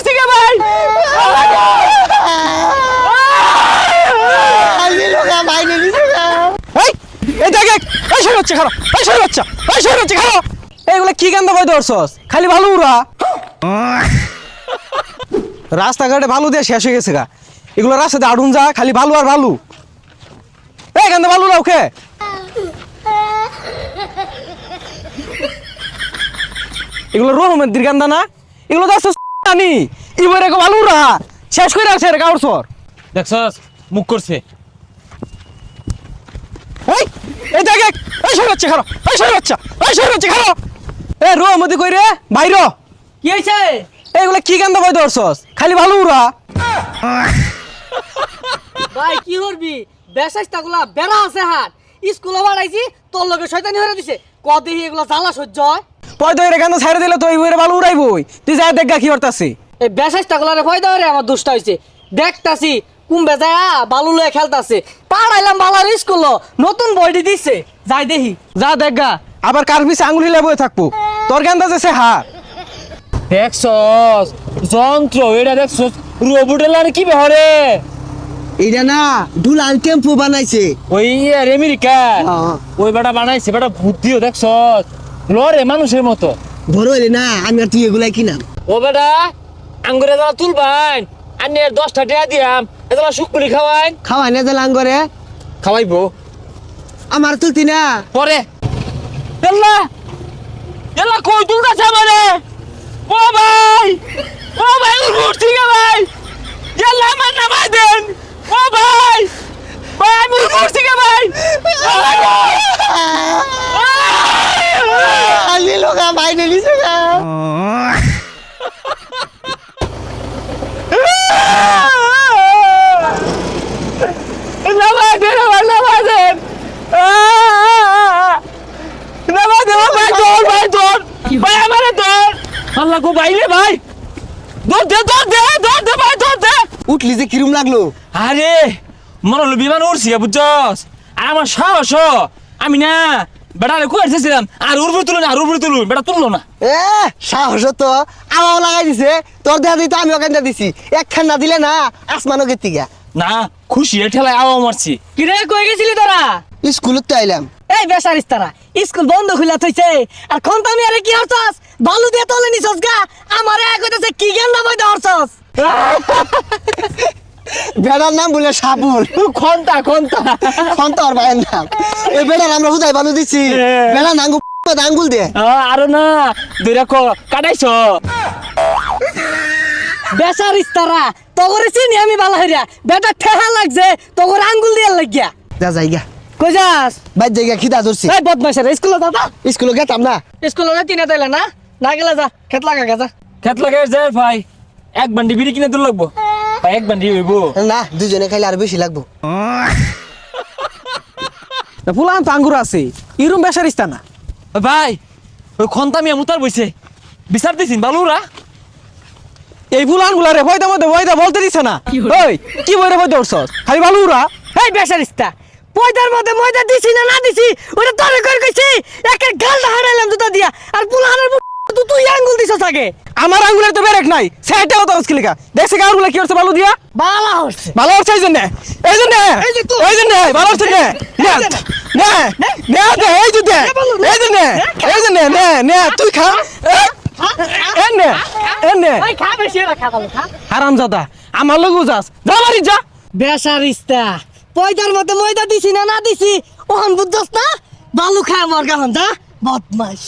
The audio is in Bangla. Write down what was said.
করছি কে ভাই এইগুলা কি কান্দা ভয় ধরছস খালি ভালো উড়া রাস্তাঘাটে ভালো দিয়ে শেষ হয়ে গেছে গা এগুলো রাস্তাতে আড়ুন যা খালি ভালো আর ভালো এই কান্দা ভালো উড়া ওকে এগুলো রহমের দির কান্দা না এগুলো তো জানি এবারে ভালো উড়া শেষ করে রাখছে রে কাউর সর দেখছস মুখ করছে এই দেখ এই সরে যাচ্ছে খারাপ এই সরে যাচ্ছে খারাপ এ রহমতি কই রে বাইর কি হয়েছে এইগুলা কি কান্দা ভয় ধরছস খালি ভালো উড়া ভাই কি করবি বেসাইস্তাগুলা বেড়া আছে হাত স্কুলে বাড়াইছি তোর লগে শয়তানি হয়ে দিছে কদেহি এগুলা জ্বালা সহ্য হয় পয় ধরে কান্দা ছাইরে দিলে তো এইবারে ভালো উড়াইবই তুই যা দেখ গা কি করতাছিস এই বেসাইস্তাগুলারে ভয় দাও রে আমার দুষ্ট হইছে দেখতাছি কুম্বে যায় বালু লয়ে খেলতাছে পাড়াইলাম বালার স্কুল নতুন বইটি দিছে যাই দেখি যা দেখ গা আবার কার পিছে আঙুলি লেবয়ে থাকবো তোর কান্দা যেছে হাত দেখছস যন্ত্র এটা দেখছস রোবটেলার কি বেহরে এটা না দুলাল টেম্পু বানাইছে ওই আমেরিকা ওই বেটা বানাইছে বেটা বুদ্ধিও দেখছস লরে মানুষের মতো বড় হইলে না আমি আর তুই এগুলাই কিনাম ও বেটা আঙ্গুরে দাঁড়া তুলবান আন্নে 10টা টাকা দিয়াম এতলা শুকুরি খাওয়াইন খাওয়াই না যে লাঙ্গরে খাওয়াইবো আমার তুলতি না পরে এল্লা এল্লা কই তুলতাছে আমারে ও ভাই উঠছি গে ভাই এল্লা আমার নামাই দেন ও ভাই আমি উঠছি গে ভাই আলি লোকা বাইনে লিছে না নামাই দেন আমার নামাই দেন নামাই দেন ভাই তোর ভাই আমারে তোর আল্লাহ গো ভাই রে ভাই দৌড় দে ভাই দৌড় দে উঠলি যে কিরম লাগলো আরে মনে হলো বিমান উড়ছি বুঝছস আর আমার সাহস আমি না বেটারে কইতেছিলাম আর উড়বুড় তুলুন বেটা তুললো না এ সাহস তো আমাও লাগাই দিছে তোর দেয়া দিই তো আমিও কেন দিছি একখান না দিলে না আসমানও গেতি গা না খুশি ঠেলায় আওয়া মারছি কিরে কই গেছিলি তোরা স্কুলত তো আইলাম এই বেসারিস্তারা স্কুল বন্ধ খুলা থইছে আর খন্তামি আরে কি হরছস বালু দিয়ে তলে নিছস গা আমারে কইতাছে কি জ্ঞান না বই হরছস বেড়ার নাম বলে সাবুল খন্তা খন্ত আর ভাইয়ের নাম এই বেড়ার আমরা বুঝাই বালু দিছি বেড়া নাঙ্গু আঙ্গুল দে আরো না দুইরা কাটাইছ বেসারিস্তারা তোরে চিনি আমি বালা হইরা বেটা ঠেহা লাগছে তোর আঙ্গুল দিয়ে লাগিয়া যা যাইগা কই যাস বাইর জায়গা খিদা ধরছি এই বদমাইশের স্কুলে দাদা স্কুলে গেতাম না স্কুলে না তিনে তাইলা না না গেলে যা খেত লাগা গেছা খেত লাগে যায় ভাই এক বান্ডি বিড়ি কিনে দূর লাগবো ভাই এক বান্ডি হইব না দুজনে খাইলে আর বেশি লাগবো ফুলান তো আঙ্গুর আছে ইরুম বেসারিস্তা না ভাই ওই খন্তামি মুতার বইছে বিচার দিছিন বালুরা এই ফুলান গুলা রে ভয়দা মধ্যে ভয়দা বলতে দিছে না ওই কি বইরে ভয় ধরছস খালি ভালো উড়া এই বেসারিস্তা পয়দার মধ্যে ময়দা দিছি না না দিছি ওটা তোরে কই কইছি একে গালটা হারাইলাম দুটা দিয়া আর পুলানের তুই আঙ্গুল দিছস আগে আমার আঙ্গুলের তো বেরেক নাই সেটাও তো মুশকিল কা দেখছে কি আঙ্গুলে কি হচ্ছে ভালো দিয়া বালা হচ্ছে ভালো হচ্ছে এই জন্য ভালো হচ্ছে নে তুই খা এই খা বেশি না খা ভালো খা হারামজাদা আমার লগে যাস যা বাড়ি যা বেসারিস্তা পয়দার মধ্যে ময়দা দিছি না না দিছি ওহন বুঝছস না বালু খা আমার গাহন যা বদমাশ